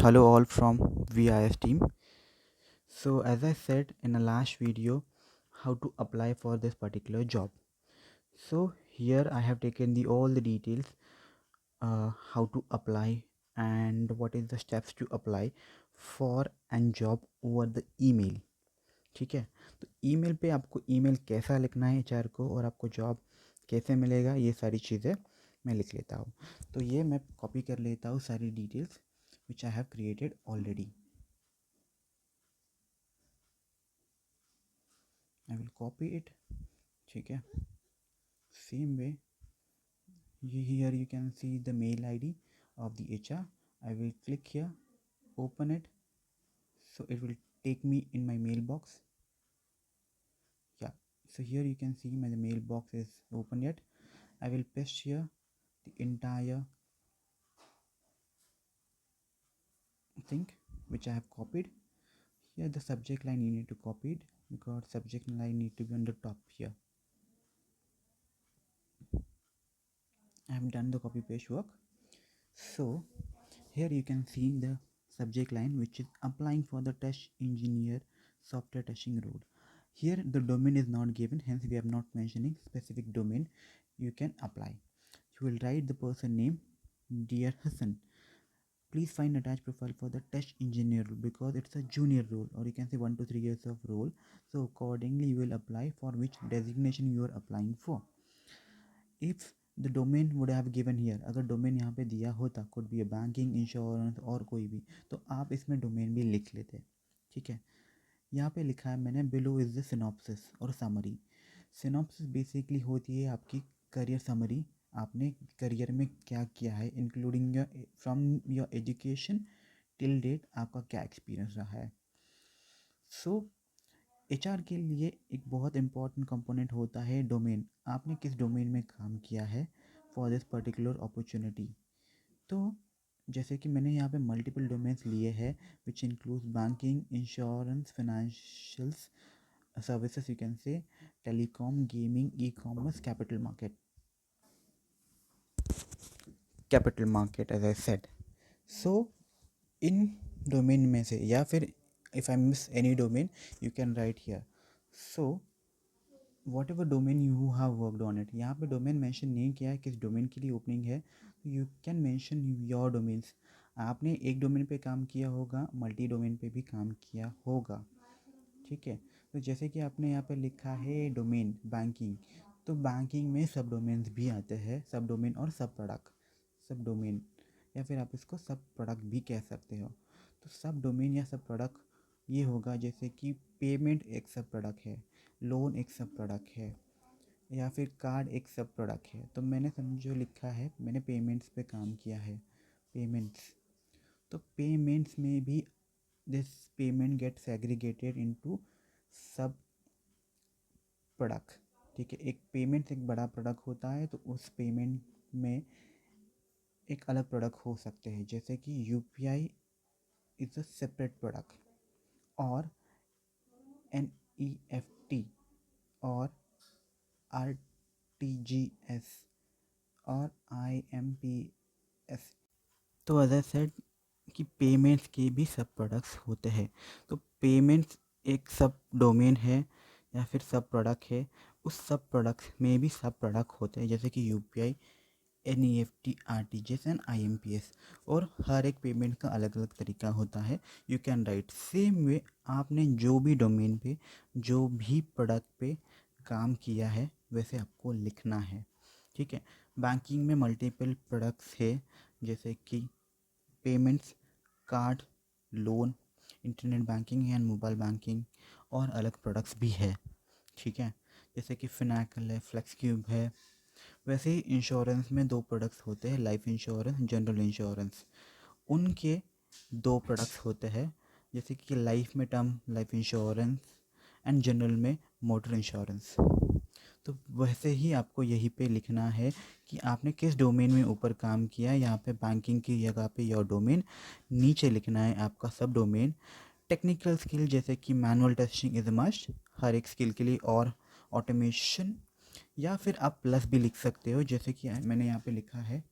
Hello all from VIS team. So as I said in the last video, how to apply for this particular job. So here I have taken all the details, how to apply and what is the steps to apply for and job over the email. ठीक है, तो email पे आपको email कैसा लिखना है HR को और आपको जॉब कैसे मिलेगा, ये सारी चीज़ें मैं लिख लेता हूँ. तो ये मैं कॉपी कर लेता हूँ सारी details which I have created already. I will copy it. ठीक है, same way here you can see the mail ID of the HR. I will click here, open it, so it will take me in my mailbox. Yeah, so here you can see my mailbox is open yet. I will paste here the entire thing which I have copied. Here the subject line you need to copy it because subject line need to be on the top here. I have done the copy paste work. So here you can see the subject line which is applying for the test engineer software testing role. Here the domain is not given, hence we are not mentioning specific domain you can apply. You will write the person name, Dear Hassan. Please find attached profile for the test engineer role because it's a junior role, or you can say 1 to 3 years of role. So accordingly you will apply for which designation you are applying for. If the domain would have given here, अगर domain यहाँ पे दिया होता, could be banking, insurance और कोई भी, तो आप इसमें डोमेन भी लिख लेते. ठीक है, यहाँ पे लिखा है मैंने बिलो इज़ द सिनॉप्सिस और समरी. सिनॉप्सिस बेसिकली होती है आपकी करियर समरी, आपने करियर में क्या किया है including your from your education till date आपका क्या एक्सपीरियंस रहा है. सो एचआर के लिए एक बहुत इंपॉर्टेंट कंपोनेंट होता है डोमेन. आपने किस डोमेन में काम किया है फॉर दिस पर्टिकुलर अपॉर्चुनिटी. तो जैसे कि मैंने यहाँ पे मल्टीपल डोमेन्स लिए हैं which includes banking, insurance, financials services, you can say telecom, gaming, e commerce, capital market as I said. So इन डोमेन में से या फिर if I miss any domain you can write here. So whatever domain you have worked on it, यहाँ पे domain mention नहीं किया है किस डोमेन के लिए ओपनिंग है, you can mention your domains. आपने एक डोमेन पे काम किया होगा, मल्टी डोमेन पे भी काम किया होगा. ठीक है, तो जैसे कि आपने यहाँ पे लिखा है डोमेन बैंकिंग, तो बैंकिंग में सब डोमेन्स भी आते हैं, सब डोमेन और सब प्रोडक्ट. सब डोमेन या फिर आप इसको सब प्रोडक्ट भी कह सकते हो. तो सब डोमेन या सब प्रोडक्ट ये होगा, जैसे कि पेमेंट एक सब प्रोडक्ट है, लोन एक सब प्रोडक्ट है, या फिर कार्ड एक सब प्रोडक्ट है. तो मैंने समझो लिखा है, मैंने पेमेंट्स पे काम किया है, पेमेंट्स. तो पेमेंट्स में भी this payment gets aggregated into sub product. ठीक है, एक पेमेंट एक बड़ा प्रोडक्ट होता है, तो उस पेमेंट में एक अलग प्रोडक्ट हो सकते हैं, जैसे कि UPI is a separate product, और एनईएफटी और आरटीजीएस और आईएमपीएस. तो एज आई सेड कि पेमेंट्स के भी सब प्रोडक्ट्स होते हैं. तो पेमेंट्स एक सब डोमेन है या फिर सब प्रोडक्ट है, उस सब प्रोडक्ट्स में भी सब प्रोडक्ट होते हैं, जैसे कि UPI, NEFT, RTGS and IMPS. और हर एक पेमेंट का अलग अलग तरीका होता है. You can write same way, आपने जो भी डोमेन पे जो भी प्रोडक्ट पे काम किया है वैसे आपको लिखना है. ठीक है, बैंकिंग में मल्टीपल प्रोडक्ट्स है, जैसे कि payments, card, loan, internet banking and mobile banking, और अलग प्रोडक्ट्स भी है. ठीक है, जैसे कि फिनाकल है, फ्लेक्स क्यूब है. वैसे ही इंश्योरेंस में 2 प्रोडक्ट्स होते हैं, लाइफ इंश्योरेंस, जनरल इंश्योरेंस. उनके 2 प्रोडक्ट्स होते हैं, जैसे कि लाइफ में term life insurance and general में मोटर इंश्योरेंस. तो वैसे ही आपको यहीं पे लिखना है कि आपने किस डोमेन में ऊपर काम किया है. यहाँ पे बैंकिंग की जगह पे योर डोमेन, नीचे लिखना है आपका सब डोमेन. टेक्निकल स्किल जैसे कि manual testing is a must हर एक स्किल के लिए, और ऑटोमेशन, या फिर आप प्लस भी लिख सकते हो, जैसे कि मैंने यहाँ पे लिखा है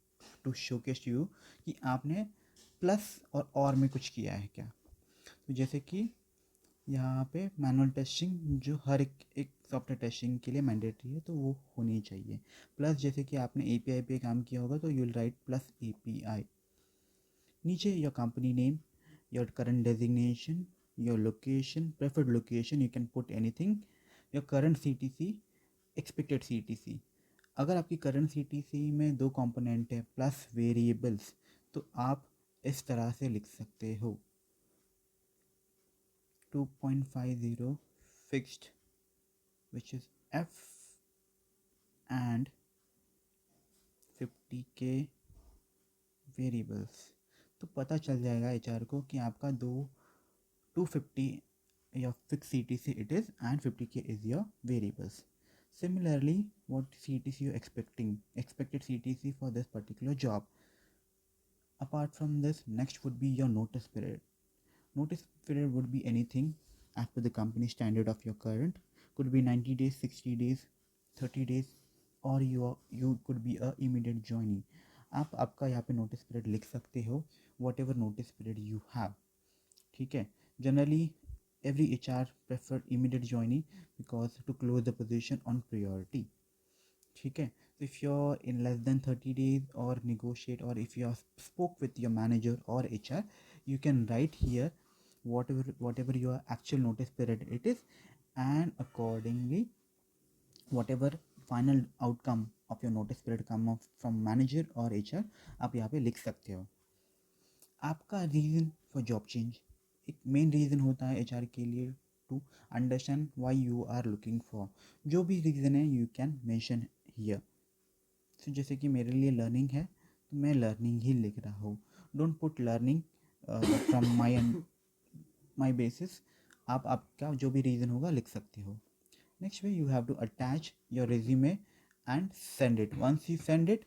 टू शोकेस यू कि आपने प्लस और में कुछ किया है क्या। तो जैसे कि यहाँ पे मैनुअल टेस्टिंग जो हर एक सॉफ्टवेयर टेस्टिंग के लिए मैंडेटरी है, तो वो होनी चाहिए। प्लस जैसे कि आपने एपीआई पे काम किया होगा तो you will write plus API. नीचे your company name, your current designation, your location, preferred location, you can put anything, your current CTC, expected CTC. अगर आपकी करंट सीटीसी में 2 कंपोनेंट है प्लस वेरिएबल्स, तो आप इस तरह से लिख सकते हो 2.50 fixed which is F and 50K variables. तो पता चल जाएगा एचआर को कि आपका 250 your fixed CTC it is and 50K is your variables. Similarly, what CTC you expected CTC for this particular job. Apart from this, next would be your notice period. Notice period would be anything as per the company standard of your current. Could be 90 days, 60 days, 30 days, और you could be a immediate joinee. आप आपका यहाँ पे notice period लिख सकते हो, what ever notice period you have. ठीक है, generally every HR prefer immediate joining because to close the position on priority. ठीक है, so if you're in less than 30 days or negotiate, or if you have spoke with your manager or HR, you can write here whatever your actual notice period it is, and accordingly whatever final outcome of your notice period come up from manager or HR, आप यहाँ पे लिख सकते हो। आपका reason for job change, एक main reason होता है एचआर के लिए to understand why you are looking for. जो भी रीज़न है यू कैन मेंशन हियर। तो जैसे कि मेरे लिए लर्निंग है तो मैं लर्निंग ही लिख रहा हूँ। Don't put learning from my basis. आप आपका जो भी रीज़न होगा लिख सकते हो। Next way, you have to attach your resume and send it. Once you send it,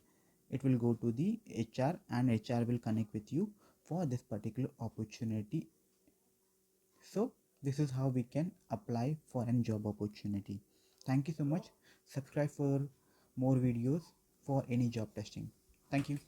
it will go to the HR and HR will connect with you for this particular opportunity. So this is how we can apply for a job opportunity. Thank you so much. Subscribe for more videos for any job testing. Thank you.